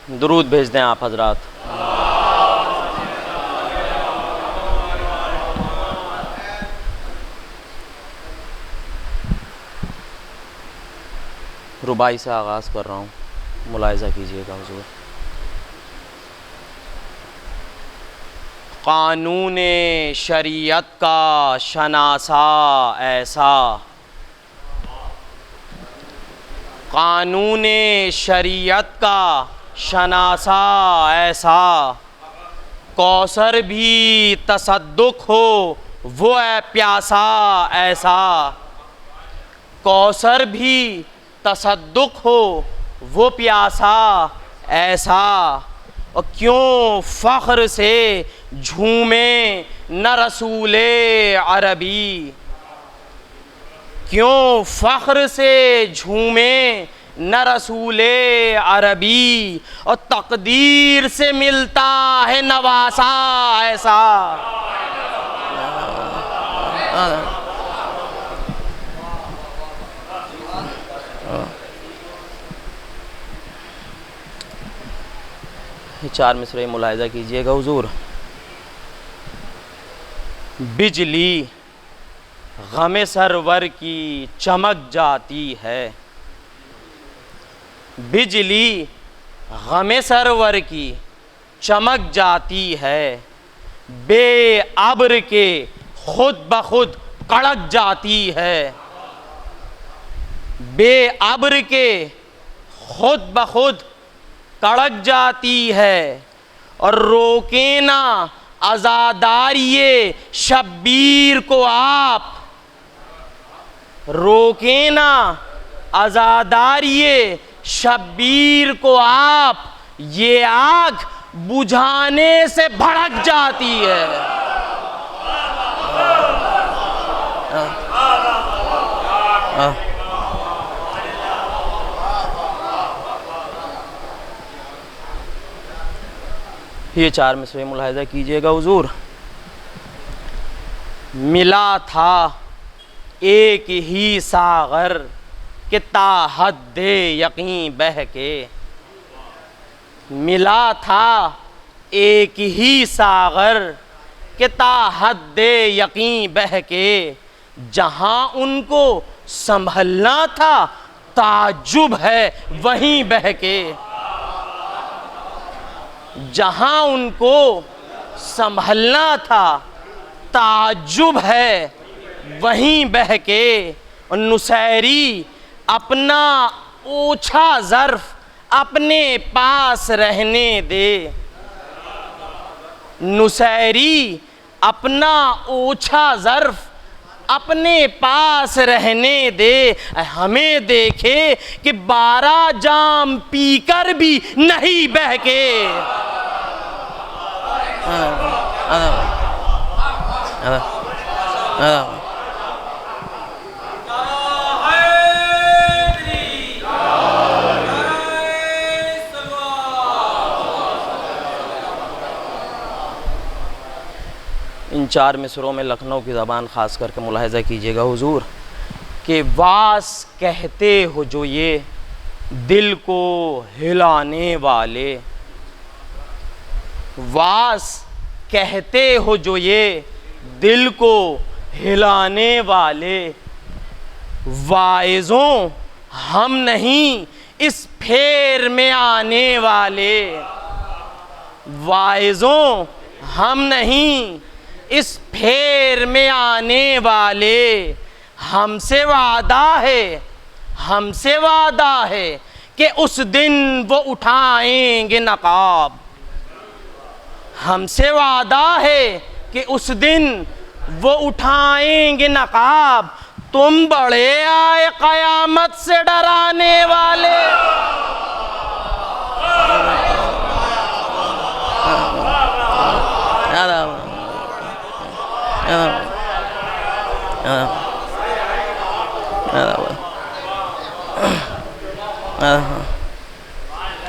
दुरूद भेज दें आप हजरात। रुबाई से आगाज़ कर रहा हूँ, मुलाहिज़ा कीजिएगा हुज़ूर। क़ानून शरीयत का शनासा ऐसा, क़ानून शरीयत का शनासा ऐसा, कौसर भी तसद्दुक़ हो वो है प्यासा ऐसा, कौसर भी तसद्दुक़ हो वो प्यासा ऐसा। और क्यों फ़ख्र से झूमे न रसूले अरबी, क्यों फ़ख्र से झूमे न रसूले अरबी, और तक़दीर से मिलता है नवासा ऐसा। चार मिसरे मुलाहिज़ा कीजिएगा हुज़ूर। बिजली गमे सरवर की चमक जाती है, बिजली गमे सरवर की चमक जाती है, बेअब्र के खुद ब खुद कड़क जाती है, बेअब्र के खुद ब खुद कड़क जाती है। और रोके ना अज़ादारिये शब्बीर को आप, रोके ना अज़ादारिये शब्बीर को आप, ये आग बुझाने से भड़क जाती है। ये चार मिसरे मुलाहिज़ा कीजिएगा हुज़ूर। मिला था एक ही सागर के ताहद्दे यकीन बह के, मिला था एक ही सागर के ताहद्दे यकीन बह के, जहाँ उनको संभलना था ताज्जुब है वहीं बह के, जहाँ उनको संभलना था ताज्जुब है वहीं बह के। और नुसैरी अपना ओछा ज़र्फ़ अपने पास रहने दे, नुसैरी अपना ओछा ज़र्फ़ अपने पास रहने दे, हमें देखे कि 12 जाम पीकर भी नहीं बह के। इन चार मिसरों में लखनऊ की ज़बान ख़ास करके मुलाहिज़ा कीजिएगा हुज़ूर कि वास कहते हो जो ये दिल को हिलाने वाले, वास कहते हो जो ये दिल को हिलाने वाले, वाइज़ों हम नहीं इस फेर में आने वाले, वाइज़ों हम नहीं इस फेर में आने वाले। हमसे वादा है, हमसे वादा है कि उस दिन वो उठाएंगे नकाब, हमसे वादा है कि उस दिन वो उठाएंगे नकाब। तुम बड़े आए क़यामत से डराने वाले,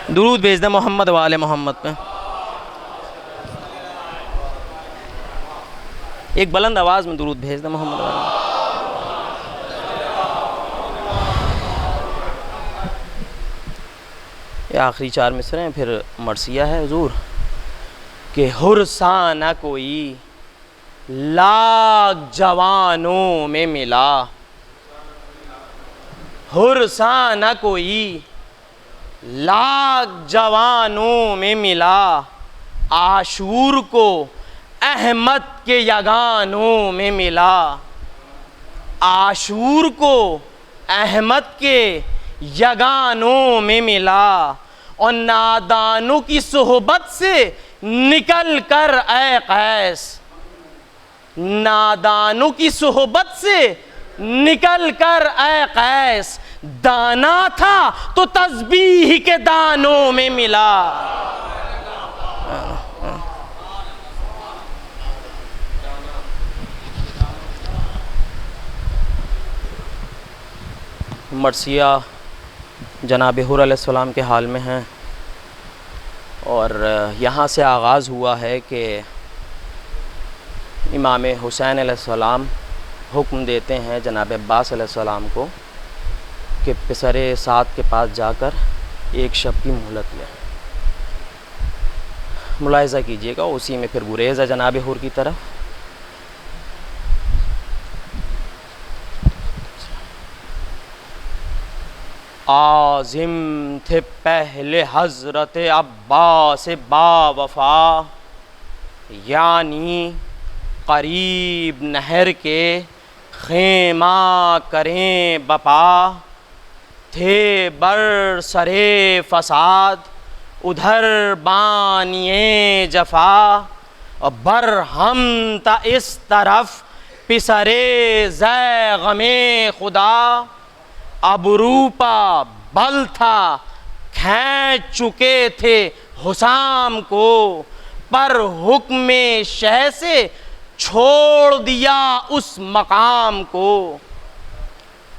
दुरूद भेज दे मोहम्मद वाले मोहम्मद पे। एक बुलंद आवाज़ में दुरूद भेज दे मोहम्मद वाले। ये आखिरी 4 मिसरे हैं, फिर मरसिया है हुजूर कि हुरसा न कोई लाख जवानों में मिला, हुरसा न कोई लाख जवानों में मिला, आशूर को अहमद के यगानों में मिला, आशूर को अहमद के यगानों में मिला, और नादानों की सोहबत से निकल कर ऐ कैस, नादानों की सोहबत से निकल कर ऐ कैस, दाना था तो तस्बीह के दानों में मिला। मरसिया जनाब हुर अलैहिस्सलाम के हाल में हैं, और यहाँ से आगाज़ हुआ है कि इमाम हुसैन अलैहिस्सलाम हुक्म देते हैं जनाब अब्बास अलैहिस्सलाम को कि पिसरे साद के पास जाकर एक शब की मोहलत लें। मुलाहिज़ा कीजिएगा, उसी में फिर गुरेज़ है जनाब हुर की तरफ। आज़िम थे पहले हज़रत अब्बास बावफ़ा, यानी करीब नहर के खेमा करें बपा, थे बर सरे फसाद उधर बानिए जफ़ा, बर हम ता इस तरफ पिसरे ज़ै गमे खुदा, अबरूपा बल था खींच चुके थे हुसाम को, पर हुक्म शह से छोड़ दिया उस मकाम को।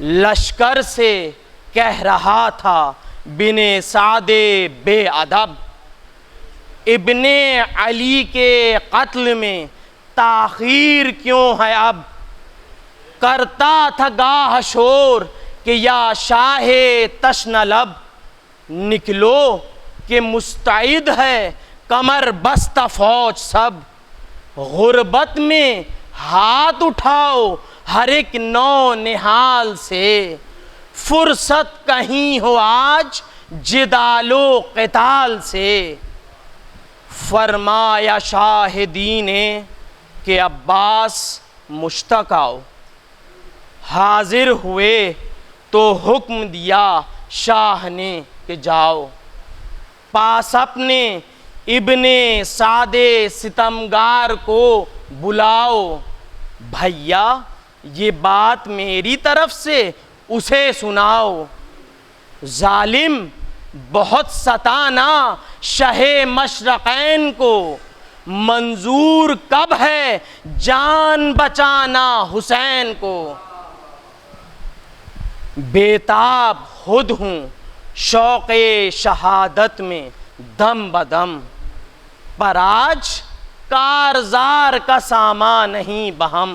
लश्कर से कह रहा था बिने सादे बेअदब, इब्ने अली के कत्ल में ताख़ीर क्यों है अब, करता था गाह शोर कि या शाहे तशनलब, निकलो कि मुस्तैद है कमर बस्ता फौज सब, गुर्बत में हाथ उठाओ हर एक नौ निहाल से, फुर्सत कहीं हो आज जिदालो क़िताल से। फरमाया शाहिदीने कि अब्बास मुश्तक आओ, हाजिर हुए तो हुक्म दिया शाह ने कि जाओ, पास अपने इब्ने सादे सितमगार को बुलाओ, भैया ये बात मेरी तरफ से उसे सुनाओ, जालिम बहुत सताना शहे मशरक़ैन को, मंजूर कब है जान बचाना हुसैन को, बेताब खुद हूँ शौक़े शहादत में दम बदम, पर आज कारज़ार का सामा नहीं बहम,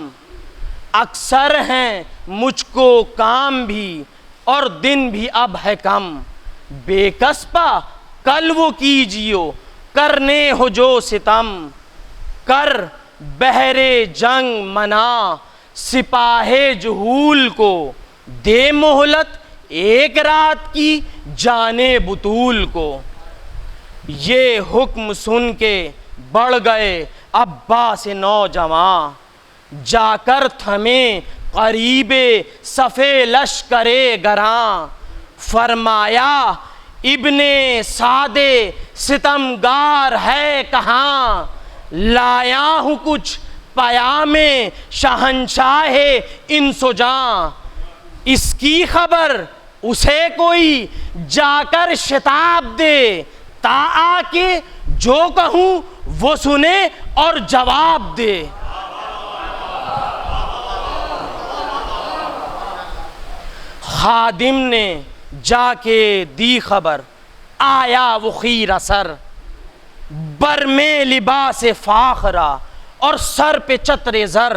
अक्सर हैं मुझको काम भी और दिन भी अब है कम, बेकस्पा कल वो कीजियो करने हो जो सितम, कर बहरे जंग मना सिपाहे जुहूल को, दे मोहलत एक रात की जाने बुतूल को। ये हुक्म सुन के बढ़ गए अब्बास नौजवां, जाकर थमे करीबे सफ़े लश्करे गरां, फरमाया इब्ने सादे सितमगार है कहाँ, लाया हूँ कुछ पयामे शहंशाहे इंसुजां, इसकी खबर उसे कोई जाकर शिताब दे, ता आके जो कहूँ वो सुने और जवाब दे। खादिम ने जाके दी खबर, आया वो खीर असर, बर में लिबास फाखरा और सर पे चतरे ज़र,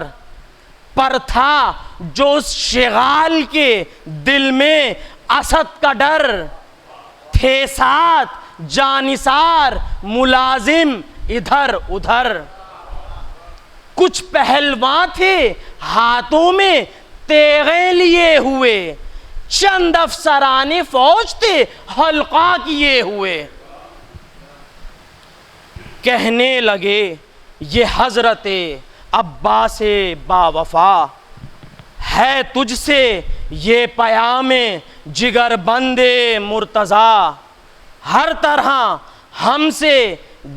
पर था जो उस शिगाल के दिल में असद का डर, थे साथ जानिसार मुलाजिम इधर उधर। कुछ पहलवान थे हाथों में तेगे लिए हुए, चंद अफसराने फौज थे हल्का किए हुए। कहने लगे ये हजरते अब्बासे बावफा, है तुझसे ये पयामे जिगर बंदे मुर्तज़ा। हर तरह हमसे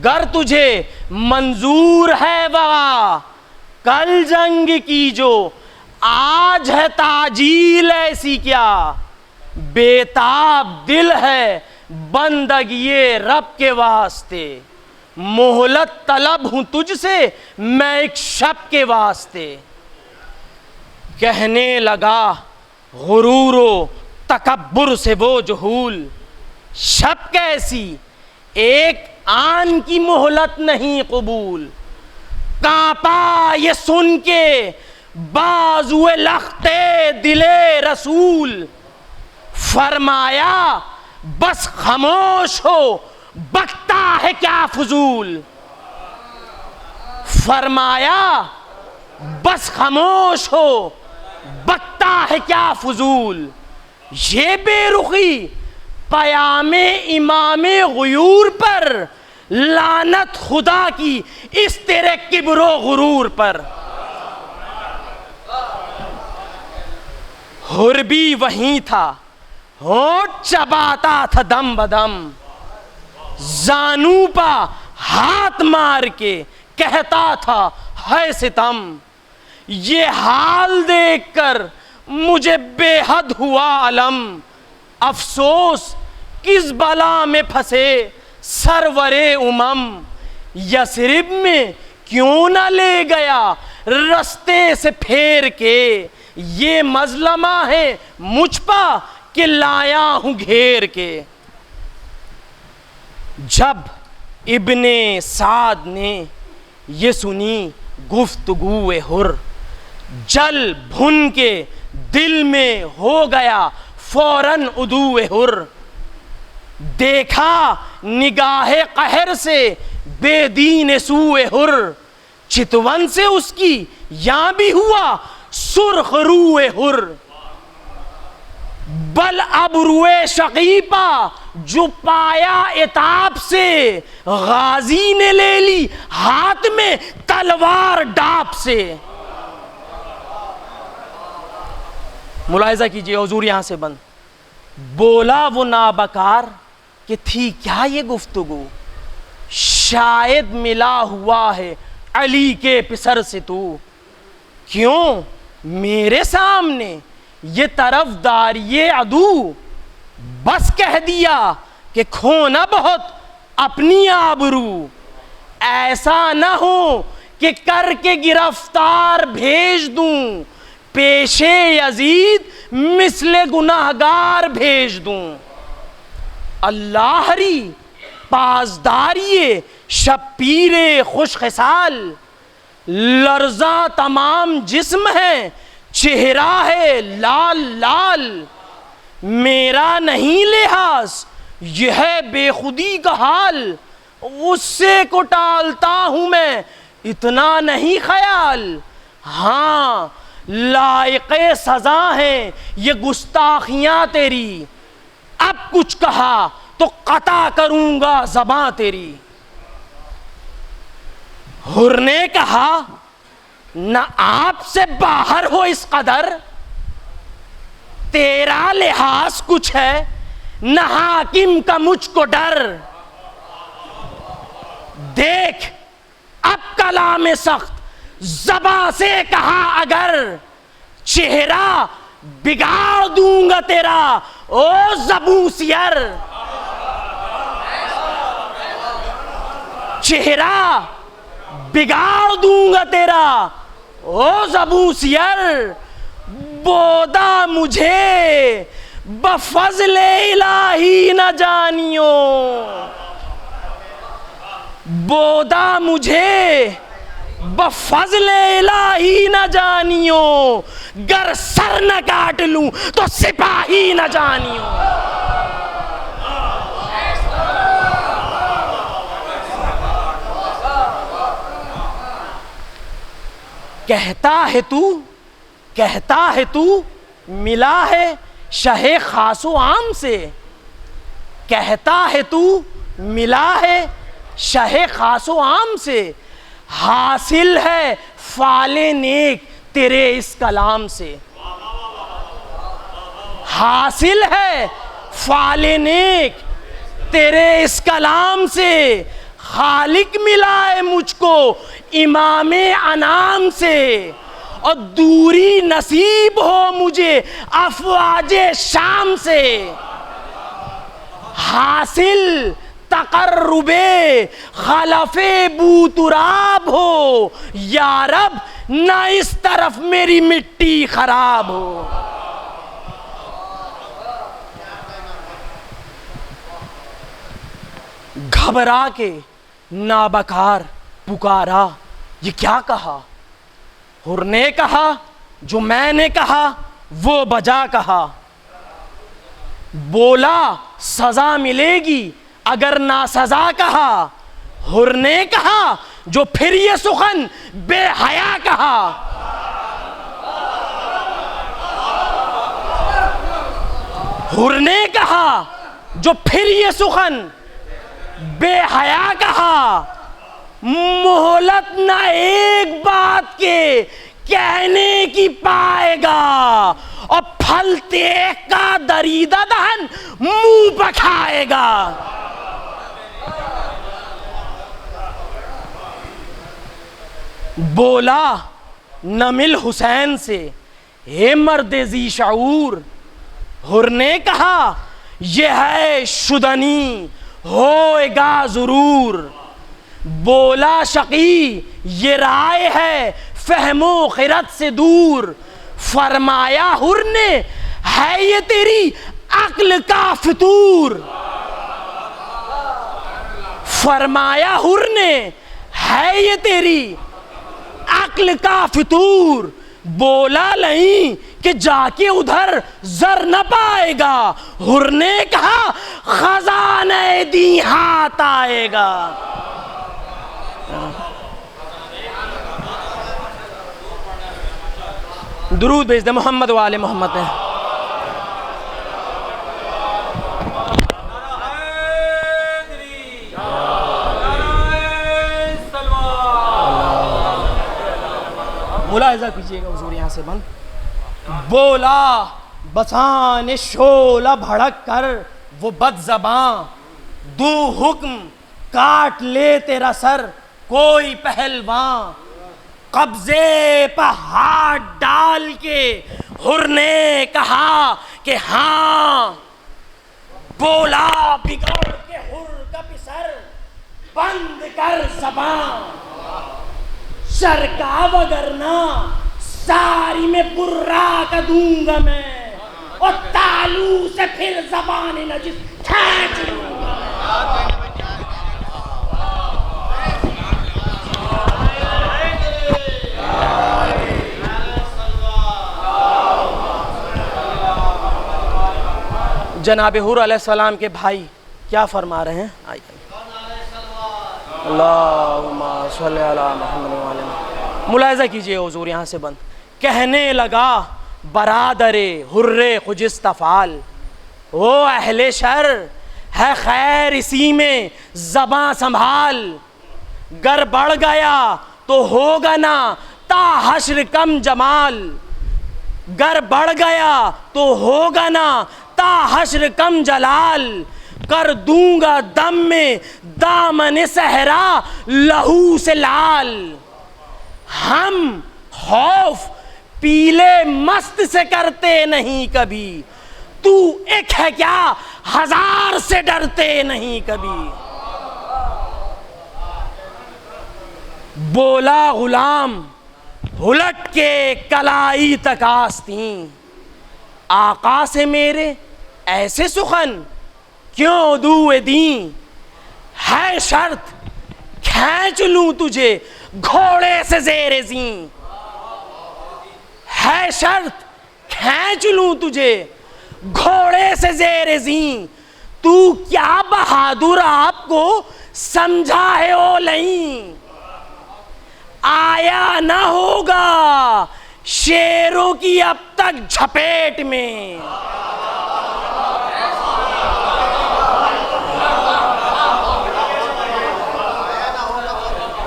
गर तुझे मंजूर है वगा, कल जंग की जो आज है ताजील ऐसी क्या। बेताब दिल है बंदगिए रब के वास्ते, मोहलत तलब हूं तुझसे मैं एक शब के वास्ते। कहने लगा गुरूरो तकब्बुर से वो जुहूल, शब कैसी एक आन की मोहलत नहीं कबूल। कांपा ये सुन के बाजुए लख्ते दिले रसूल, फरमाया बस खामोश हो बकता है क्या फजूल। फरमाया बस खामोश हो बकता है क्या फजूल। ये बेरुखी पयामे इमामे गुयूर पर, लानत खुदा की इस तेरे किब्रो गुरूर पर। हुर भी वहीं था होठ चबाता था दम बदम, जानू पा हाथ मार के कहता था है सितम। ये हाल देखकर मुझे बेहद हुआ अलम, अफसोस किस बला में फंसे सरवरे उमम। यसरिब में क्यों न ले गया रस्ते से फेर के, ये मजलमा है मुझ पा कि लाया हूं घेर के। जब इब्ने साद ने ये सुनी गुफ्तगू हुर, जल भुन के दिल में हो गया फौरन उदू हुर। देखा निगाहे कहर से बेदीन सूए हुर, चितवन से उसकी यहां भी हुआ सुर्ख रूए हुर। बल अबरुए शकीपा जो पाया इताब से, गाजी ने ले ली हाथ में तलवार डाप से। मुलाहिजा कीजिए हुजूर यहां से बंद। बोला वो नाबकार कि थी क्या ये गुफ्तगू, शायद मिला हुआ है अली के पिसर से तू। क्यों मेरे सामने ये तरफदार ये अदू, बस कह दिया कि खोना बहुत अपनी आबरू। ऐसा ना हो कि करके गिरफ्तार भेज दूं, पेशे यजीद मिसले गुनाहगार भेज दूं। अल्लाहरी पासदारिये शबीरे खुशखसाल, लर्जा तमाम जिस्म है चेहरा है लाल लाल। मेरा नहीं लिहाज यह बेखुदी का हाल, उससे को टालता हूं मैं इतना नहीं ख्याल। हाँ लायक़े सजा है ये गुस्ताखियां तेरी, अब कुछ कहा तो कता करूंगा ज़बां तेरी। हुर ने कहा न आपसे बाहर हो इस कदर, तेरा लिहाज कुछ है न हाकिम का मुझको डर। देख अब कलाम सख्त ज़बां से कहा अगर, चेहरा बिगाड़ दूंगा तेरा ओ ज़बूसियर। चेहरा बिगाड़ दूंगा तेरा ओ ज़बूसियर। बोदा मुझे बफज़ले इलाही न जानियो, बोदा मुझे बफज़ले इलाही न जानियो। गर सर न काट लूं तो सिपाही न जानियो। कहता है तू मिला है शहे खासो आम से, कहता है तू मिला है शहे खासो आम से, हासिल है फाले नेक तेरे इस कलाम से, हासिल है फाले नेक तेरे इस कलाम से, खालिक मिला है मुझको इमामे अनाम से, और दूरी नसीब हो मुझे अफवाजे शाम से, हासिल तकर्रुबे खलफे बूतुराब हो, या रब ना इस तरफ मेरी मिट्टी खराब हो। घबरा के नाबकार पुकारा, ये क्या कहा? हुर ने कहा जो मैंने कहा वो बजा कहा, बोला सजा मिलेगी अगर ना सजा कहा, हुर ने कहा जो फिर ये सुखन बेहया कहा, हुर ने कहा जो फिर ये सुखन बेहया कहा, मोहलत ना एक बात के कहने की पाएगा, और फल देख का दरीदा दहन मुंह पखाएगा। बोला नमिल हुसैन से हे मर्द जी शऊर, हुर ने कहा यह है शुदनी होएगा जरूर, बोला शकी ये राय है फहमो खिरत से दूर, फरमाया हुर ने है ये तेरी अक्ल का फितूर, फरमाया हुर ने है ये तेरी अक्ल का फितूर, बोला नहीं कि जाके उधर जर न पाएगा, हुर ने कहा खजाने दी हाथ आएगा। दुरूद भेज दे मोहम्मद वाले मोहम्मद है। मुलाहिजा कीजिएगा हुजूर यहाँ से बंद। बोला बसाने शोला भड़क कर वो बदज़बां, दू हुक्म काट ले तेरा सर कोई पहलवान, कब्जे पर हाथ डाल के हुर ने कहा कि हाँ, बोला बिगड़ के हुर का पिसर बंद कर ज़बान, शरका वगरना सारी में बुर्रा का दूंगा मैं, और तालू से फिर ज़बान नजिस खींच लूंगा। जनाब हुर अलैहिस्सलाम के भाई क्या फरमा रहे हैं? अल्लाहुम्मा सल्ली अला मुहम्मद व अला। मुलाहिजा कीजिए हुजूर यहाँ से बंद। कहने लगा बरादरे हुर्रे खुजिस्तफाल, ओ अहले शर है खैर इसी में ज़बां संभाल, गर बढ़ गया तो होगा ना ता हश्र कम जमाल, गर बढ़ गया तो होगा ना ता हश्र कम जलाल, कर दूंगा दम में दामन सहरा लहू से लाल, हम खौफ पीले मस्त से करते नहीं कभी, तू एक है क्या हजार से डरते नहीं कभी। बोला गुलाम उलट के कलाई तक आस्तीं, आका से मेरे ऐसे सुखन क्यों दुए दी, है शर्त खींच लूं तुझे घोड़े से ज़ेरे ज़ीं, है शर्त खींच लूं तुझे घोड़े से ज़ेरे ज़ीं, तू क्या बहादुर आपको समझा है ओ नहीं, आया न होगा शेरों की अब तक झपेट में।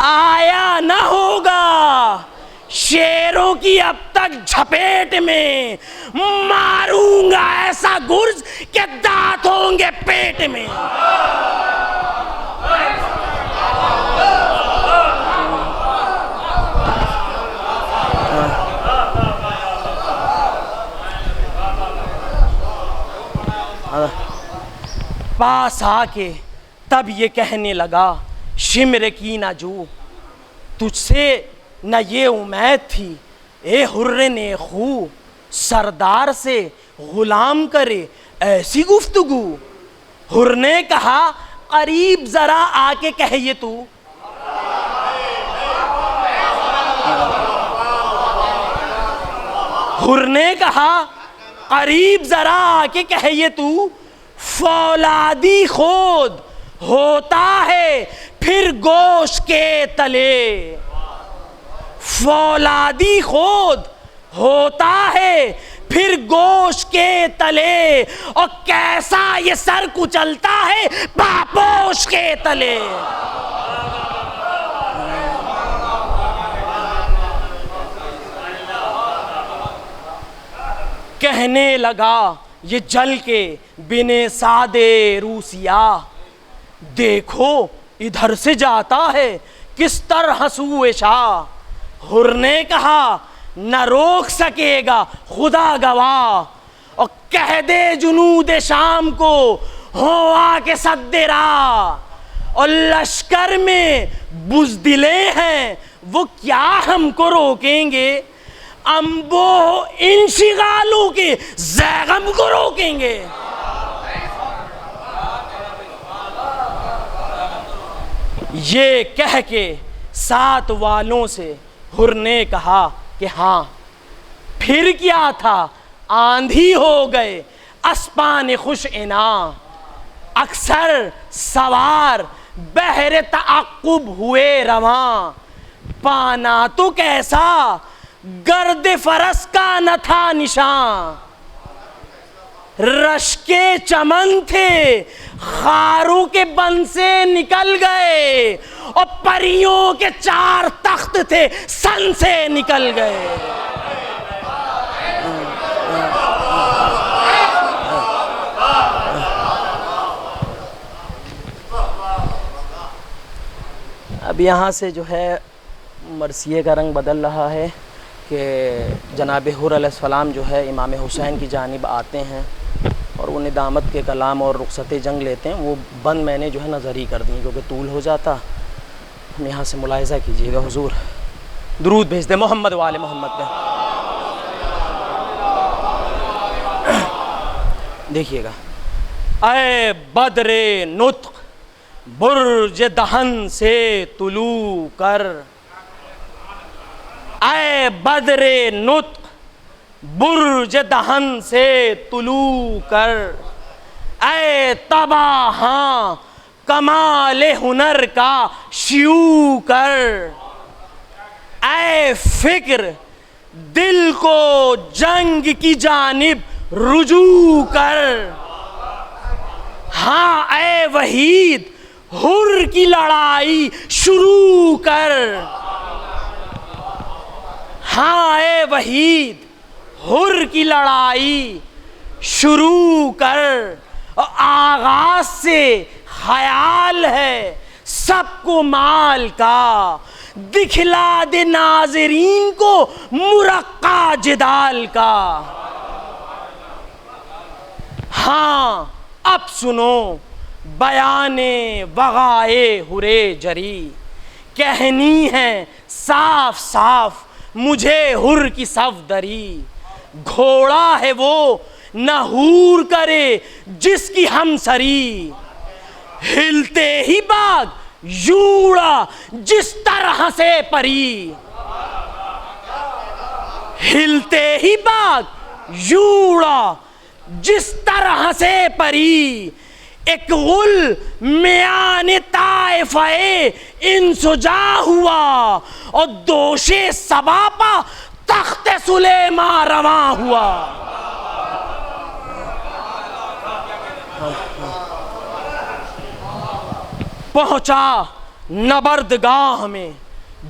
आया न होगा शेरों की अब तक झपेट में, मारूंगा ऐसा गुर्ज के दांत होंगे पेट में। पास आके तब ये कहने लगा शिमर की ना जू, तुझसे न ये उम्मीद थी ए हुर्रे ने खू, सरदार से गुलाम करे ऐसी गुफ्तगू। हुर्र ने कहा करीब जरा आके कहिए तू। हुर्र ने कहा करीब जरा आके कहिए तू, फौलादी खोद होता है फिर गोश्त के तले। फौलादी खोद होता है फिर गोश्त के तले, और कैसा ये सर कुचलता है पापोश के तले। कहने लगा ये जल के बिने सादे रूसिया, देखो इधर से जाता है किस तरह हंसूए शाह। हुर्र ने कहा न रोक सकेगा खुदा गवाह, और कह दे जुनूद शाम को हो आके सद्देरा। और लश्कर में बुज़दिले हैं वो क्या हमको रोकेंगे, अम्बो इन शिगालों के ज़ैगम को रोकेंगे। ये कह के साथ वालों से हुर्र ने कहा कि हाँ फिर क्या था, आंधी हो गए अस्पान खुश इना। अक्सर सवार बहरे तअक्कुब हुए रवां, पाना तो कैसा गर्द फरस का न था निशान। रश के चमन थे खारों के बन से निकल गए, और परियों के 4 तख्त थे सन से निकल गए। अब यहाँ से जो है मरसिए का रंग बदल रहा है कि जनाब हुर्र अलैहिस्सलाम जो है इमाम हुसैन की जानिब आते हैं और वो निदामत के कलाम और रुखसत जंग लेते हैं। वो बंद मैंने जो है नज़री कर दी क्योंकि तूल हो जाता। हम यहाँ से मुलाहिज़ा कीजिएगा। हुजूर दुरूद भेज दे मोहम्मद वाले मोहम्मद पे। देखिएगा, ऐ बदरे नुत्क बुर्ज दहन से तुलू कर, ऐ बदरे नुत्क बुर्ज दहन से तुलू कर, ऐ तबाहां कमाल हुनर का शियू कर, ऐ फिक्र दिल को जंग की जानिब रुजू कर। हाँ ऐ वहीद हुर्र की लड़ाई शुरू कर। हाँ ऐ वहीद हुर्र की लड़ाई शुरू कर। आगाज से ख्याल है सबको माल का, दिखला दे नाज़रीन को मुरक्का जिदाल का। हाँ अब सुनो बयाने वगाए हुरे जरी, कहनी है साफ साफ मुझे हुर्र की सफदरी। घोड़ा है वो न हूर करे जिसकी हमसरी, हिलते ही बाग यूड़ा जिस तरह से परी। हिलते ही बाग यूड़ा जिस तरह से परी, एक गुल मियान ताइफे इंसुजा हुआ और दोषे सबापा तख्ते सुलेमा रवा हुआ। पहुंचा नबर्दगाह में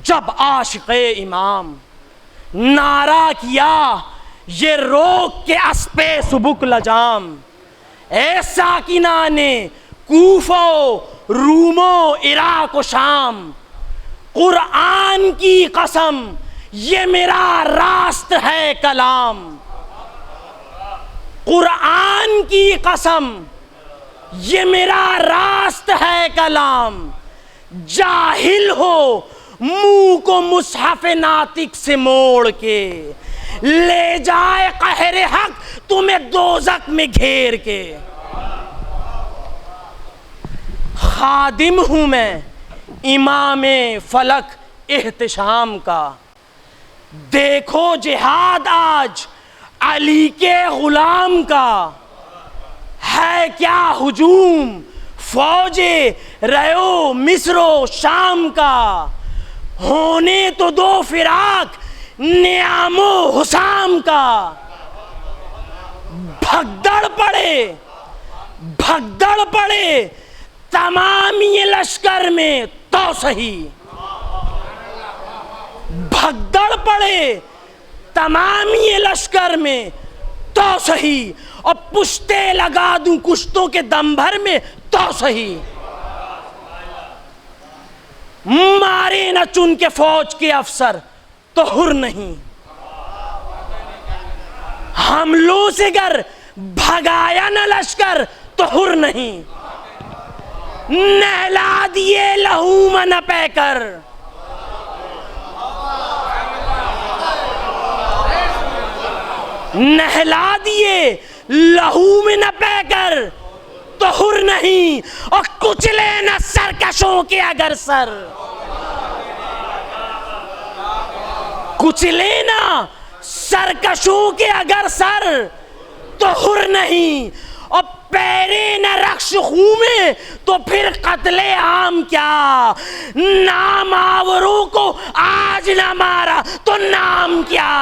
जब आशिक़े इमाम, नारा किया ये रोक के अस्पे सुबुक लजाम। ऐसा किना ने कूफो रूमो इराक व शाम, कुरान की कसम ये मेरा रास्त है कलाम। कुरान की कसम ये मेरा रास्त है कलाम। जाहिल हो मुंह को मुसहफ नातिक से मोड़ के, ले जाए कहरे हक तुम्हें दोजक में घेर के। खादिम हूं मैं इमामे फलक एहतिशाम का, देखो जिहाद आज अली के गुलाम का। है क्या हुजूम फौजे रयो मिस्रो शाम का, होने तो दो फिराक नियामो हुसाम का। भगदड़ पड़े तमाम ये लश्कर में तो सही। भगदड़ पड़े तमाम ये लश्कर में तो सही, और पुश्ते लगा दूं कुश्तों के दम भर में तो सही। मारे न चुन के फौज के अफसर तो हुर नहीं, हमलों से गर भगाया न लश्कर तो हुर नहीं। नहला दिए लहू में न पैकर, नहला दिए लहू में न पैकर तो हुर नहीं, और कुचले न सरकशों के अगर सर। कुचले ना सरकशों के अगर सर तो हुर नहीं, और पैरे न रक्श खूं में तो फिर कत्ले आम क्या। नाम आवरों को आज न मारा तो नाम क्या।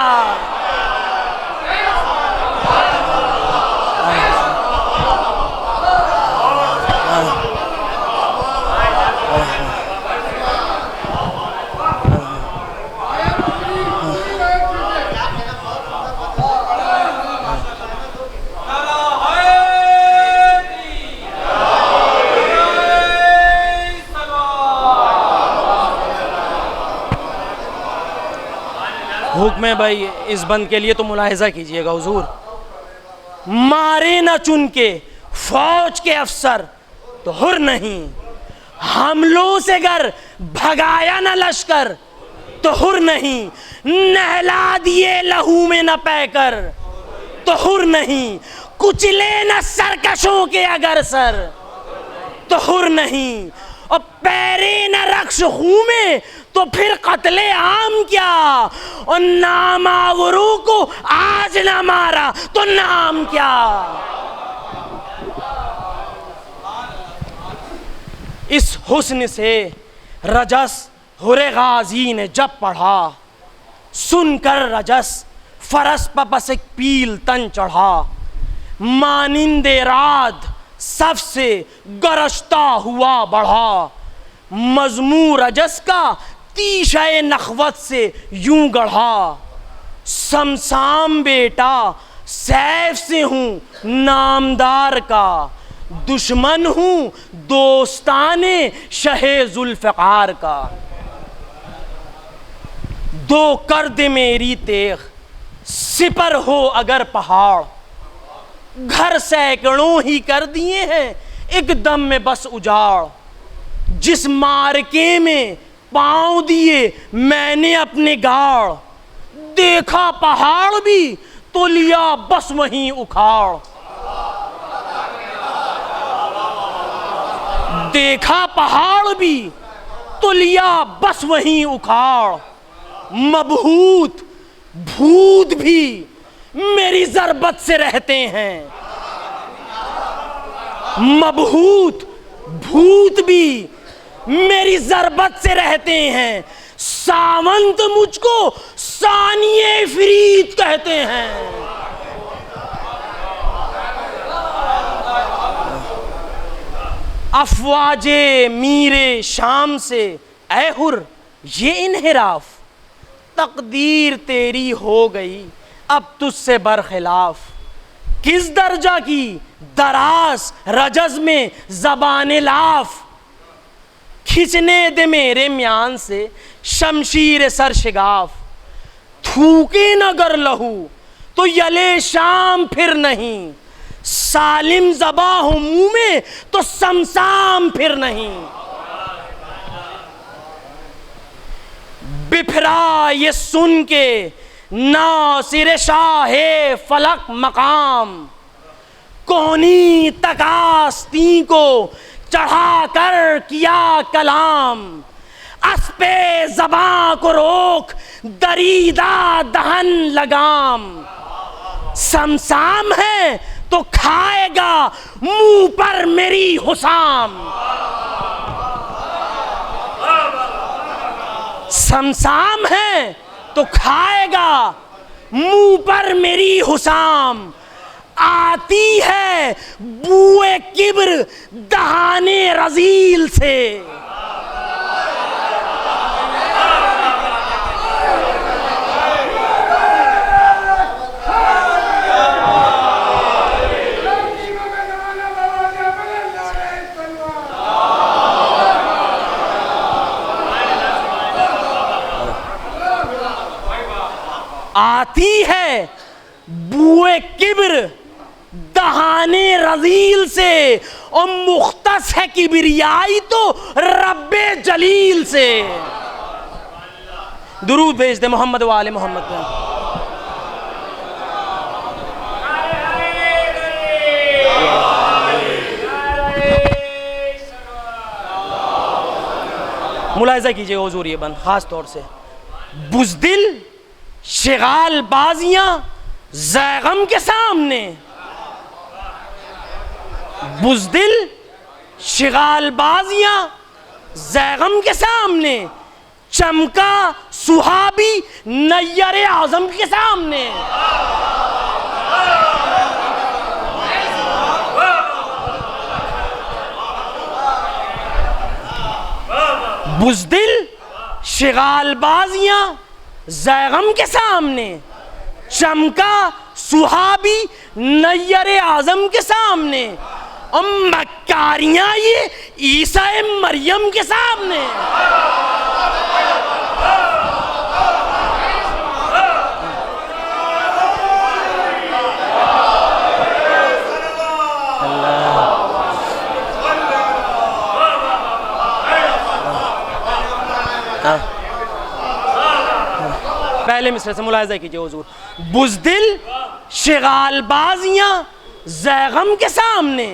हुक्म है भाई, इस बंद के लिए तो मुलाहिजा कीजिएगा हुजूर। मारे न चुन के फौज के अफसर तो हुर नहीं, हमलों से गर भगाया न लश्कर तो हुर नहीं। नहला दिए लहू में न पैकर तो हुर नहीं, कुचले न सरकशों के अगर सर तो हुर नहीं, और पैरे न रक्श खूं में तो फिर कत्ले आम क्या। और नाम आवरों को आज न मारा तो नाम क्या। इस हुस्न से रजस हुरे गाजी ने जब पढ़ा, सुनकर रजस फरस पर बस एक पील तन चढ़ा। मानिंदे रात सबसे गरजता हुआ बढ़ा, मजमू रजस का तीशे नखवत से यूं गढ़ा। समसाम बेटा सैफ से हूँ नामदार का, दुश्मन हूँ दोस्ताने शहे जुल्फ़िकार का। दो कर दे मेरी तेग सिपर हो अगर पहाड़, घर सैकड़ों ही कर दिए हैं एक दम में बस उजाड़। जिस मार्के में पांव दिए मैंने अपने गाड़, देखा पहाड़ भी तो लिया बस वहीं उखाड़। देखा पहाड़ भी तो लिया बस वहीं उखाड़। मबहूत भूत भी मेरी ज़रबत से रहते हैं, मबहूत भूत भी मेरी ज़रबत से रहते हैं, सावंत मुझको सानिए फरीद कहते हैं। अफवाजे मीरे शाम से ऐ हुर ये इन्हिराफ, तकदीर तेरी हो गई अब तुझसे बरखिलाफ। किस दर्जा की दराज रजज में ज़बान लाफ, खिंचने दे मेरे म्यान से शमशीर सर शिगाफ। थूके नगर लहू तो यले शाम फिर नहीं, सालिम ज़बा हो मुंह में तो समसाम फिर नहीं। बिफरा ये सुन के नासिर शाहे फलक मकाम, कौनी तकास्ती को चढ़ा कर किया कलाम। अस्पे ज़बां को रोक दरीदा दहन लगाम, समसाम है तो खाएगा मुंह पर मेरी हुसाम। समसाम है तो खाएगा मुंह पर मेरी हुसाम। आती है बुए किब्र दहाने रजील से, आती है बुए किब्र दहाने रजील से, और मुख्तस है किबरियाई तो रब्बे जलील से। दुरूद भेज दे मोहम्मद वाले मोहम्मद पे। मुलाहिजा कीजिए हुजूर ये बंद खास तौर से, बुज़दिल शिगाल बाजियां ज़ैगम के सामने, बुज़दिल शिगाल बाजियां ज़ैगम के सामने, चमका सुहाबी नय्यर आज़म के सामने। बुज़दिल शिगाल बाजियां ज़ैगम के सामने, चमका सुहाबी नय्यर आज़म के सामने, और मक्कारियां ये ईसा मरियम के सामने। पहले मिसरे से मुलाहिजा कीजिए हुजूर, बुज़दिल शिगाल बाजियां ज़ैगम के सामने,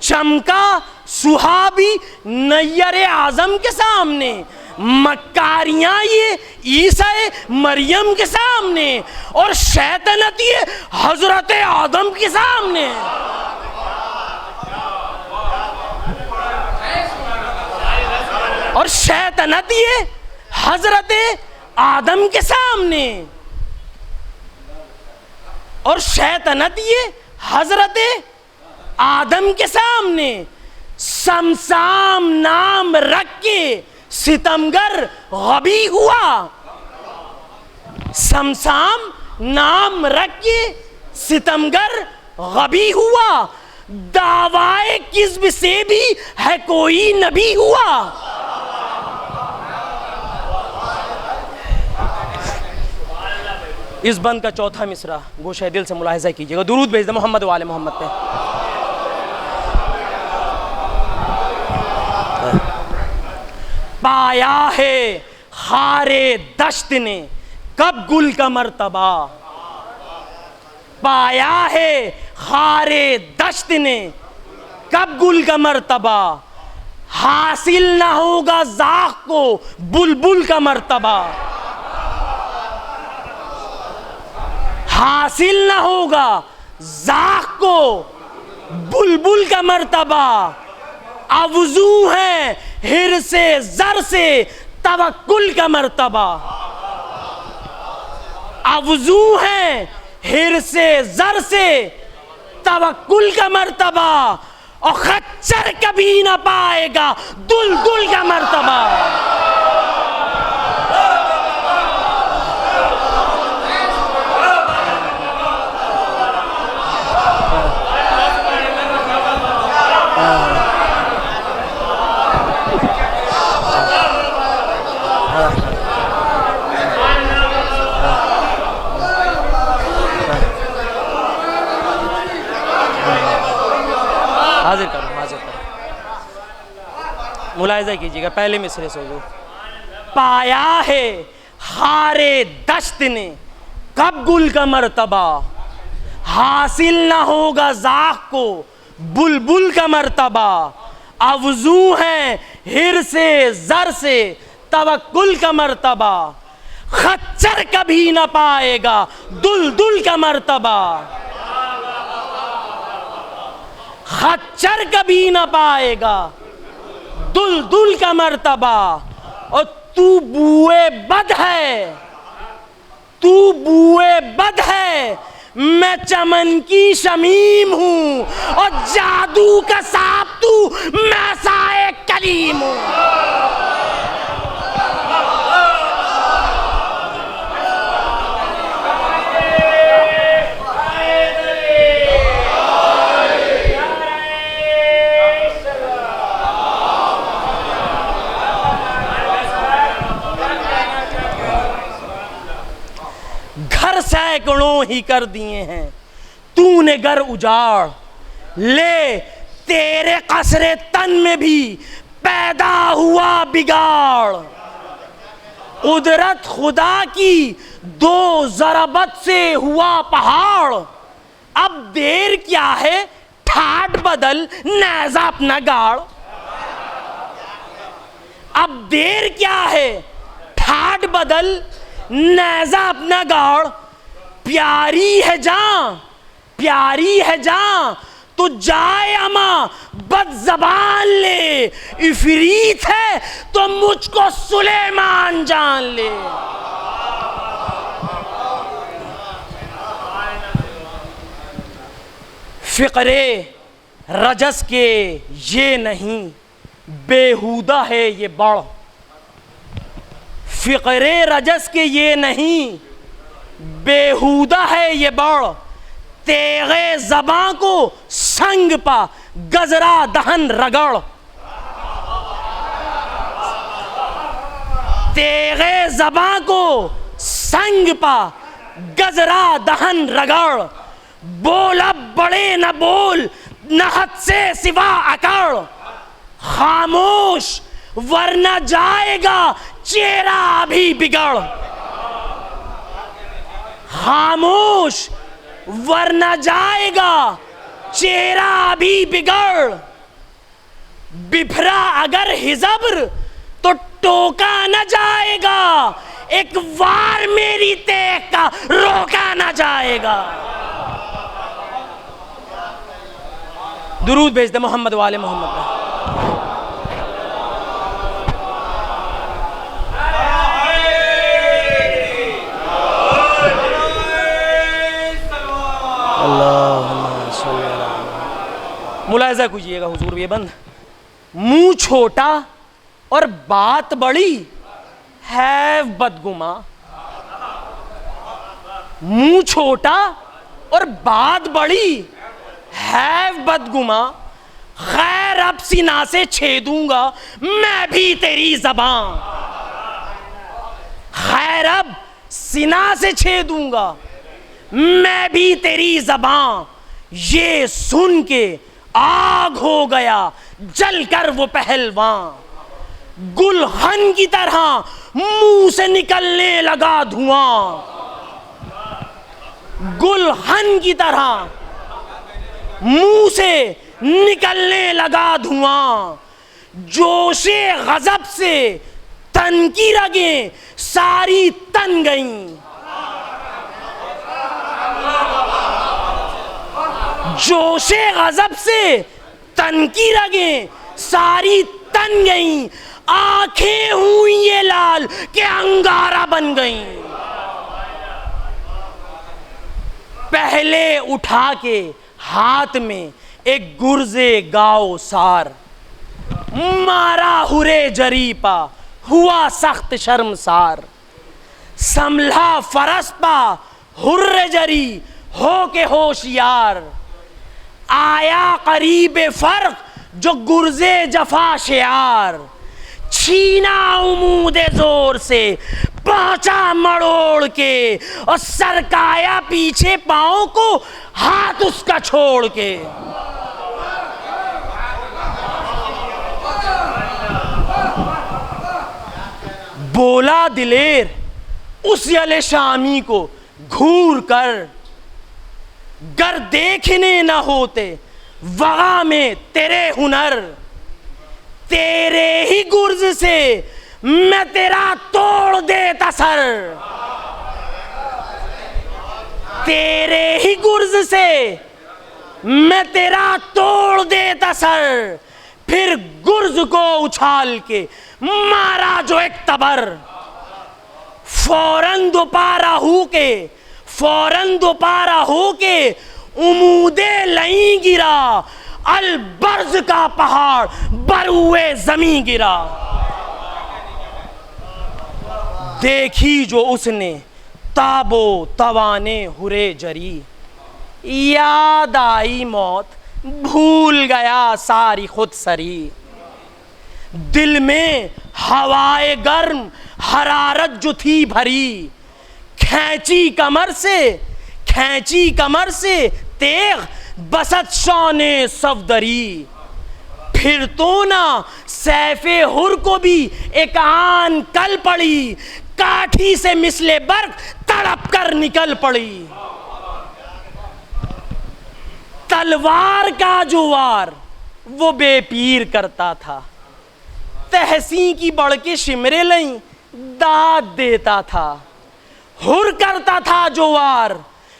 चमका सुहाबी नय्यर आज़म के सामने, मक्कारियां ये ईसा मरियम के सामने, और शैतानत ये हजरत आदम के सामने। और शैतानत ये हजरत आदम के सामने, और शैतानत ये हजरत आदम के सामने। समसाम नाम रख के सितमगर गबी हुआ, समसाम नाम रख के सितमगर गबी हुआ। दावाए किस्ब से भी है कोई नबी हुआ। इस बंद का चौथा मिसरा गोशे दिल से मुलाहिजा कीजिएगा। दुरूद भेज दे मोहम्मद वाले मोहम्मद पे। पाया है खारे दश्त ने कब गुल का मर्तबा, पाया है खारे दश्त ने कब गुल का मर्तबा। हासिल ना होगा ज़ाक़ को बुलबुल का मर्तबा, हासिल ना होगा ज़ाक़ को बुलबुल का मर्तबा, अवजू है हिर से जर से तवक्कुल का मर्तबा। अवजू है हिर से जर से तवक्कुल का मर्तबा, और खच्चर कभी ना पाएगा दुलदुल का मर्तबा। हाजिर करो, हाजिर करो, मुलाहिजा कीजिएगा पहले मिसरे से जो पाया है हारे दश्त ने कब गुल का मर्तबा, हासिल ना होगा ज़ाक़ को बुलबुल का मर्तबा। अवजू है हिर से जर से तवक्कुल का मर्तबा, खच्चर कभी ना पाएगा दुलदुल का मर्तबा। खच्चर कभी ना पाएगा दुलदुल का मर्तबा। और तू बुए बद है, तू बुए बद है, मैं चमन की शमीम हूं, और जादू का सांप तू, मैं साए कलीम हूं। सैकड़ों ही कर दिए हैं तूने घर उजाड़, ले तेरे कसरे तन में भी पैदा हुआ बिगाड़। कुदरत खुदा की दो ज़रबत से हुआ पहाड़, अब देर क्या है ठाट बदल नेज़ा अपना गाड़। अब देर क्या है ठाट बदल नेज़ा अपना गाड़। प्यारी है जान, प्यारी है जान तो जाए अमा बद ज़बान ले, इफरीत है तो मुझको सुलेमान जान ले। फ़िक्रे रजस के ये नहीं बेहुदा है ये बड़, फ़िक्रे रजस के ये नहीं बेहुदा है ये बड़। तेगे ज़बां को संग पा गजरा दहन रगड़, तेगे ज़बां को संग पा गजरा दहन रगड़। बोल अब बड़े न बोल न हद से सिवा अकड़, खामोश वरना जाएगा चेहरा भी बिगड़। खामोश वरना जाएगा चेहरा भी बिगड़। बिफरा अगर हिजब्र तो टोका न जाएगा, एक वार मेरी तेग का रोका न जाएगा। दुरूद भेज दे मोहम्मद वाले मोहम्मद। मुलाहिजा कीजिएगा हुजूर ये बंद, मुंह छोटा और बात बड़ी है बदगुमा। मुंह छोटा और बात बड़ी है बदगुमा। खैर अब सीना से छेदूंगा मैं भी तेरी ज़बां, खैर अब सीना से छेदूंगा मैं भी तेरी ज़बां। ये सुन के आग हो गया जलकर वो पहलवान, गुलहन की तरह मुंह से निकलने लगा धुआं। गुलहन की तरह मुंह से निकलने लगा धुआं। जोशे गजब से तन की रगें सारी तन गईं। जोशे गजब से तन की रगें सारी तन गईं, आंखें हुई ये लाल के अंगारा बन गईं। पहले उठा के हाथ में एक गुर्जे गाओ सार, मारा हुरे जरीपा हुआ सख्त शर्मसार। संभला फरस पा हुर्रे जरी हो के होशियार, आया करीबे फर्क जो गुर्जे जफा शियार। छीना उमूदे जोर से पहुंचा मड़ोड़ के, और सरकाया पीछे पांव को हाथ उसका छोड़ के। बोला दिलेर उस यले शामी को घूर कर, गर देखने न होते वगा में तेरे हुनर। तेरे ही गुर्ज से मैं तेरा तोड़ देता सर, तेरे ही गुर्ज से मैं तेरा तोड़ देता सर। फिर गुर्ज को उछाल के मारा जो एक तबर, फौरन दोपारा हो के उमूदे लई गिरा। अलबर्ज का पहाड़ बरुए जमी गिरा। देखी जो उसने ताबो तवाने हुरे जरी, याद आई मौत भूल गया सारी खुद सरी। दिल में हवाए गर्म हरारत जो थी भरी, खैंची कमर से तेग बसत शाने सफदरी। फिर तो ना सैफे हुर को भी एक आन कल पड़ी, काठी से मिसले बर्क तड़प कर निकल पड़ी। तलवार का जो वार वो बेपीर करता था, तहसी की बढ़ के शिमरे लई दाद देता था। हुर करता था जो वार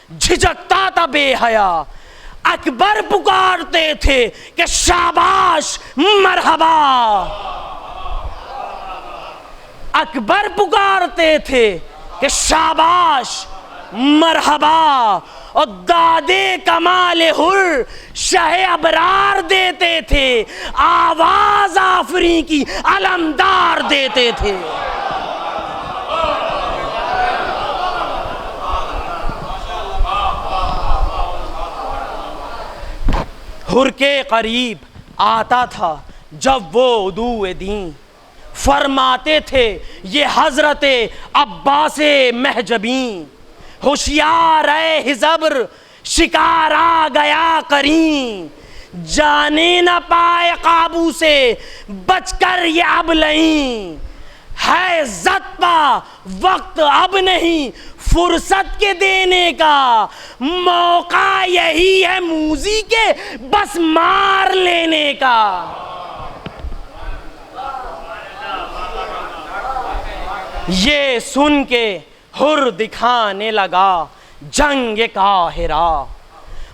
झिझकता था बेहया, अकबर पुकारते थे कि शाबाश मरहबा। अकबर पुकारते थे कि शाबाश मरहबा। और दादे कमाल हुर शाह अबरार देते थे, आवाज आफरी की अलमदार देते थे। हुर के करीब आता था जब वो उदूए दीं, फरमाते थे ये हजरते अब्बासे महजबी। होशियार है हिजब्र शिकार आ गया करीं, जाने न पाए काबू से बचकर ये अब लईं। है इज्जत पा वक्त अब नहीं फुर्सत के देने का, मौका यही है मूजी के बस मार लेने का। ये सुन के हुर दिखाने लगा जंग काहिरा,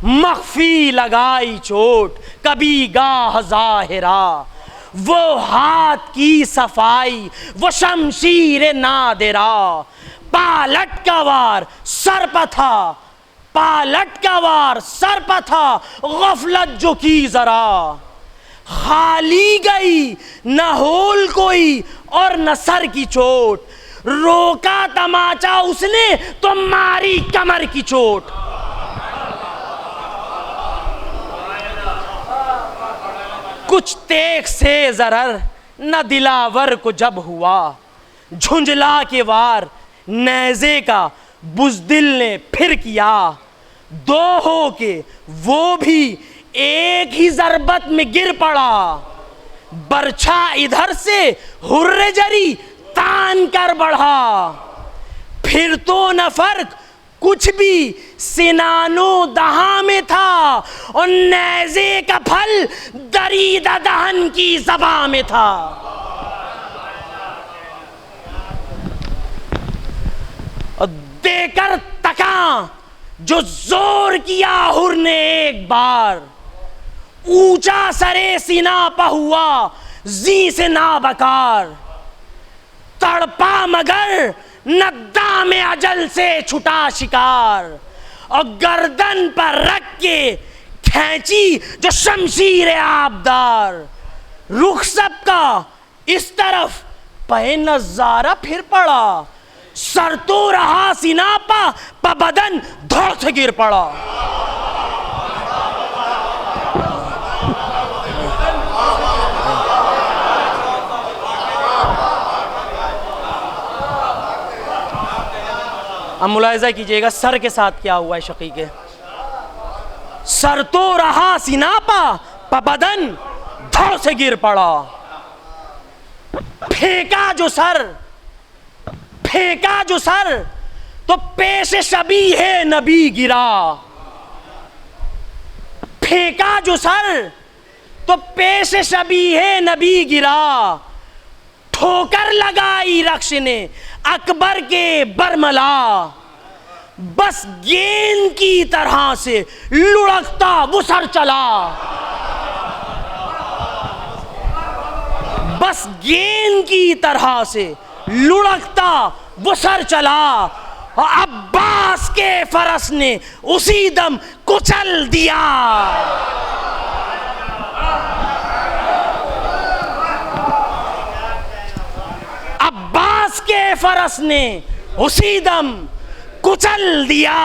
मख्फी लगाई चोट कभी गाह ज़ाहिरा। वो हाथ की सफाई वो शमशीर नादिरा, पालट का वार सर पर था गफलत जो की जरा। खाली गई न होल कोई और न सर की चोट, रोका तमाचा उसने तो मारी कमर की चोट। कुछ तेग से जरर न दिलावर को जब हुआ, झुंझला के वार नेज़े का बुज़दिल ने फिर किया। दो हो के वो भी एक ही ज़रबत में गिर पड़ा, बरछा इधर से हुर्रे जरी तान कर बढ़ा। फिर तो न फर्क कुछ भी सिनानो दहा में था, और नेज़े का फल दरीदा दहन की ज़बा में था। और देकर तका जो जोर किया हुर ने एक बार, ऊंचा सरे सीना पा हुआ जी से नाबकार, तड़पा मगर नद्दा में अजल से छुटा शिकार, और गर्दन पर रख के खींची जो शमशीर आबदार, रुख सबका इस तरफ पे नजारा फिर पड़ा, सर तो रहा सीना पा बदन धड़ से गिर पड़ा। अब मुलाहिजा कीजिएगा सर के साथ क्या हुआ है शकीके। सर तो रहा सीना पा बदन धड़ से गिर पड़ा, फेंका जो सर तो पेश शबी है नबी गिरा, फेंका जो सर तो पेश शबी है नबी गिरा, ठोकर लगाई रक्श ने अकबर के बरमला, बस गेंद की तरह से लुढ़कता वो सर चला, बस गेंद की तरह से लुढ़कता वो सर चला, और अब्बास के फरस ने उसी दम कुचल दिया। अब्बास के फरस ने उसी दम कुचल दिया,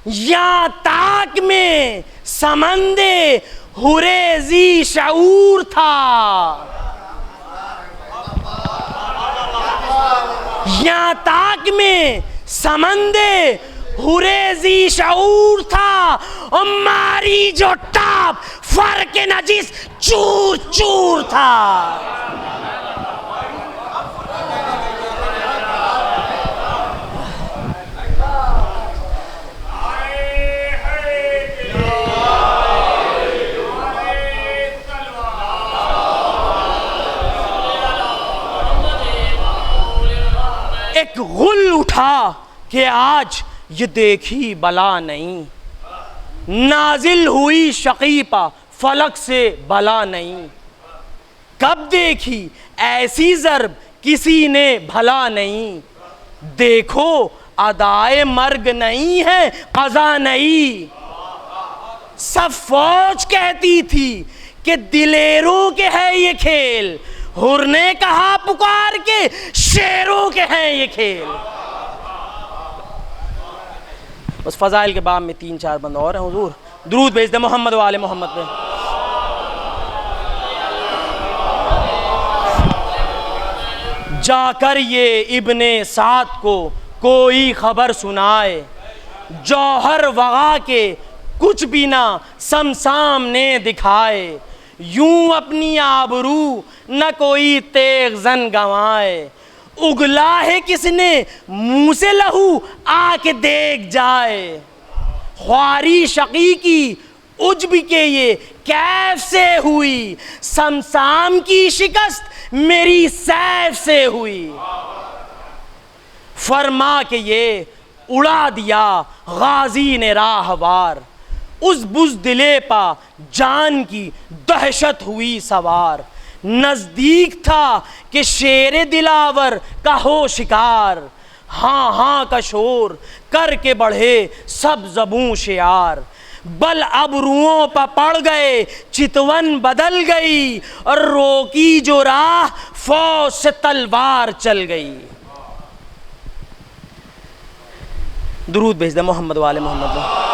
या ताक में समंदे हुरेजी शऊर था, या ताक में समंदे हुरेजी शऊर था, और मारी जो टाप फर्क नजिस चूर चूर था। एक गुल उठा कि आज ये देखी बला नहीं, नाजिल हुई शकीपा फलक से बला नहीं, कब देखी ऐसी ज़र्ब किसी ने भला नहीं, देखो अदाए मर्ग नहीं है क़ज़ा नहीं। सब फौज कहती थी कि दिलेरों के है ये खेल, हुर ने कहा पुकार के शेरों के हैं ये खेल। बस फ़ज़ाइल के बाब में 3-4 बंद और हैं हुजूर, दुरूद भेज दे मोहम्मद वाले मोहम्मद पे। जाकर ये इब्ने साद को कोई खबर सुनाए, जौहर वगा के कुछ भी ना सामने दिखाए, यूं अपनी आबरू न कोई तेग जन गंवाए, उगला है किसने मुंह से लहू आके देख जाए, ख्वारी शकी की उज्ब के ये कैफ से हुई, समसाम की शिकस्त मेरी सैफ से हुई, फरमा के ये उड़ा दिया गाजी ने राहवार, उस बुज़दिले पा जान की दहशत हुई सवार, नज़दीक था कि शेर दिलावर का हो शिकार, हाँ हाँ का शोर करके बढ़े सब ज़बूं शियार, बल अबरुओं पर पड़ गए चितवन बदल गई, और रोकी जो राह फौज से तलवार चल गई। दुरूद भेज दे मोहम्मद वाले मोहम्मद।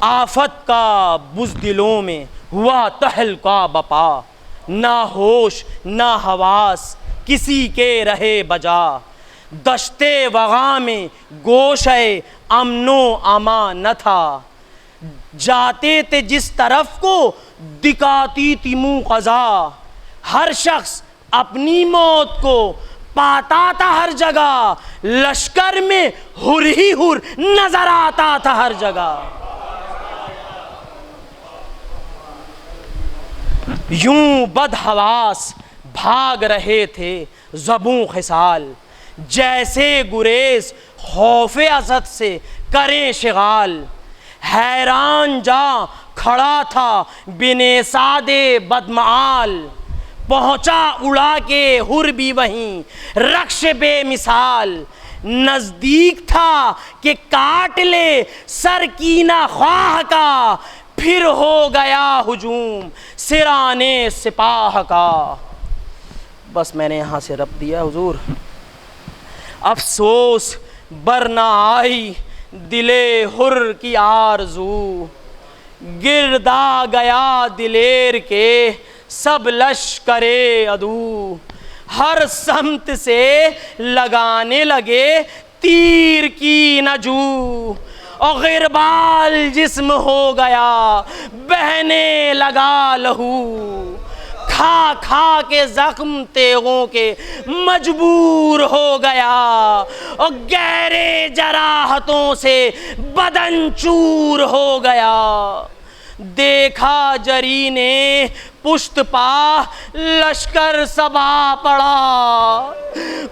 आफत का बुज़दिलों में हुआ तहलका बपा, ना होश ना हवास किसी के रहे बजा, दश्ते वगा में गोशे अमनो अमा न था, जाते थे जिस तरफ को दिखाती थी मुँह क़ज़ा, हर शख्स अपनी मौत को पाता था हर जगह, लश्कर में हुर ही हुर नजर आता था हर जगह। यूं बदहवास भाग रहे थे ज़बूं खिसाल, जैसे गुरेज खौफे असद से करें शिगाल। हैरान जा खड़ा था बिनेसादे बदमाल, पहुँचा उड़ा के हुर भी वहीं रक्श बेमिसाल। नज़दीक था कि काट ले सर कीना ख्वाह का, फिर हो गया हुजूम सिराने सिपाह का। बस मैंने यहाँ से रब दिया हुजूर। अफसोस बरना आई दिले हुर की आरज़ू, गिरदा गया दिलेर के सब लश्करे अदू। हर समत से लगाने लगे तीर की नजू, और गिरबाल जिस्म हो गया बहने लगा लहू। खा खा के जख्म तेगों के मजबूर हो गया, और गहरे जराहतों से बदन चूर हो गया। देखा जरी ने पुश्त पा लश्कर सबा पड़ा,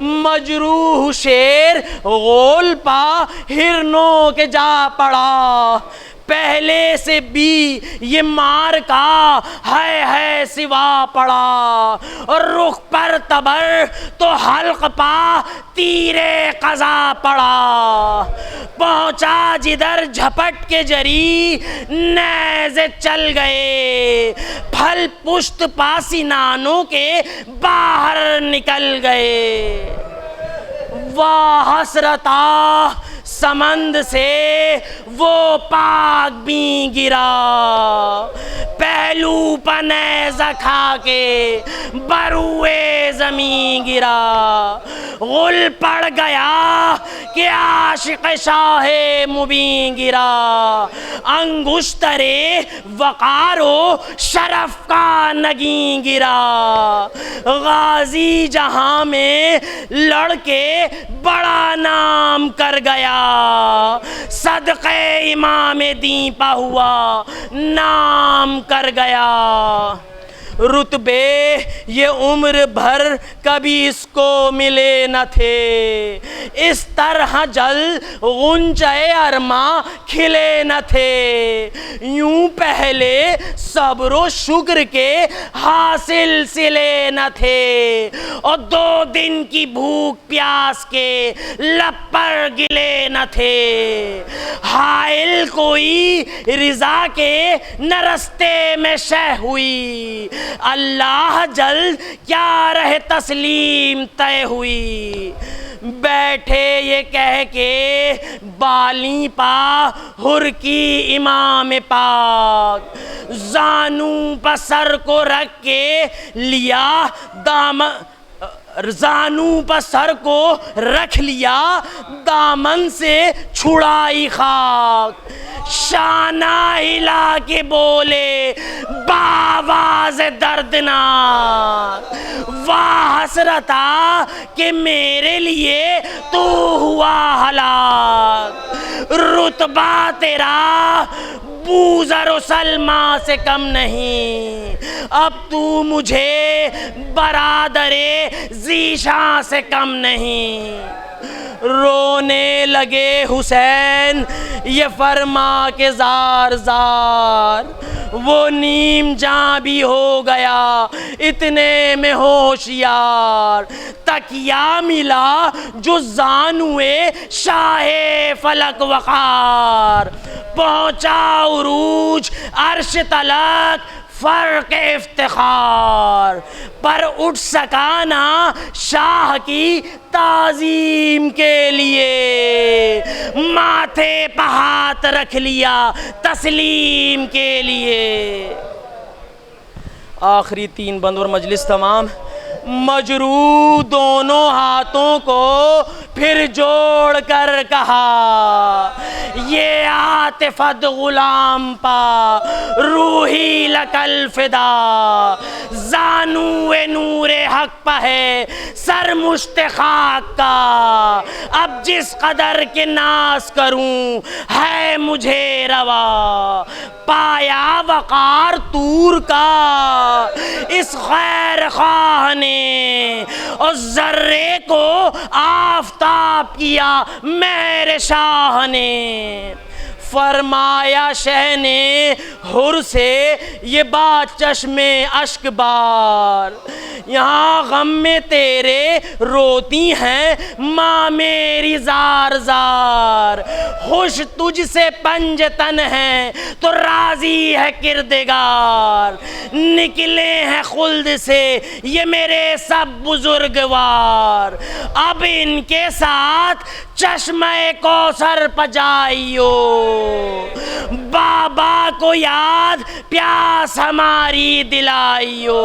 मजरूह शेर गोल पा हिरनों के जा पड़ा। पहले से भी ये मार का है सिवा पड़ा, और रुख पर तबर तो हल्क पा तीरे कज़ा पड़ा। पहुँचा जिधर झपट के जरी नेज़े चल गए, फल पुश्त पासी नानों के बाहर निकल गए। वाह हसरता समंद से वो पाक भी गिरा, पहलू पनेज़ा खा के बरुए ज़मीं गिरा। गुल पड़ गया कि आशिक़ शाहे मुबीन गिरा, अंगुश्तरे वक़ारो शरफ का नगी गिरा। गाजी जहां में लड़के बड़ा नाम कर गया, सदक़े इमाम दीपा हुआ नाम कर गया। रुतबे ये उम्र भर कभी इसको मिले न थे, इस तरह जल गुंचे अरमा खिले न थे। यूं पहले सब्र शुक्र के हासिल सिले न थे, और 2 दिन की भूख प्यास के लब पर गिले न थे। हाइल कोई रिजा के न रस्ते में शह हुई, अल्लाह जल्द क्या रहे तस्लीम तय हुई। बैठे ये कह के बाली पा हुर की इमाम पाक, जानू पर सर को रख के लिया दामन, जानू पर सर को रख लिया दामन से छुड़ाई खाक। शाना हिला के बोले बावाज़ दर्दनाक, वाह हसरता कि मेरे लिए तू हुआ हलाक। रुतबा तेरा बूज़र सलमा से कम नहीं, अब तू मुझे बरादरे ज़ीशा से कम नहीं। रोने लगे हुसैन ये फरमा के ज़ार ज़ार, वो नीम जाँ भी हो गया इतने में होशियार। तकिया मिला जो जानुए शाहे फलक वक़ार, पहुँचा उरूज अर्श तलक फ़र्क़ इफ्तिखार। पर उठ सका ना शाह की ताज़ीम के लिए, माथे पे हाथ रख लिया तस्लीम के लिए। आखिरी 3 बंद और मजलिस तमाम। मजरू दोनों हाथों को फिर जोड़ कर कहा, ये आतिफत गुलाम पा रूही लकल फिदा। जानू ए नूरे हक पा है सर मुश्तखाक का, अब जिस कदर के नास करूं है मुझे रवा। पाया वकार तूर का इस खैर खाह ने, और जर्रे को आफताब किया मेहर शाह ने। फरमाया शह ने हुर से ये बात चश्मे अश्क बार, यहाँ गम में तेरे रोती हैं माँ मेरी जार जार। खुश तुझसे पंजतन है तो राजी है किरदगार, निकले हैं खुल्द से ये मेरे सब बुजुर्गवार। अब इनके साथ चश्मे कौसर पजाइयो, बाबा को याद प्यास हमारी दिलाइयो।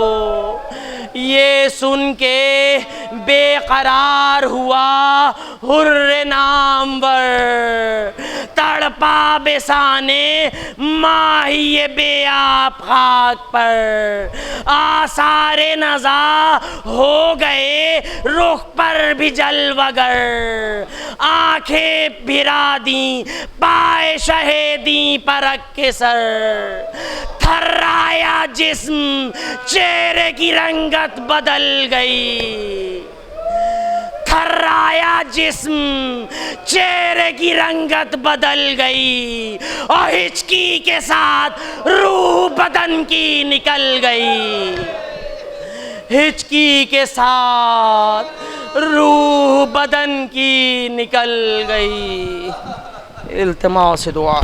ये सुन के बेकरार हुआ हुर्रे नामवर, तड़पा बेसाने माही ये बेआब खाक पर। आसारे नज़ा हो गए रुख पर भी जलवगर, आंखें भिरा दी पाए शहेदी परख के सर। थर्राया जिस्म चेहरे की रंगत बदल गई, थर्राया जिस्म चेहरे की रंगत बदल गई, और हिचकी के साथ रूह बदन की निकल गई। हिचकी के साथ रूह बदन की निकल गई। इल्तिमास दुआ।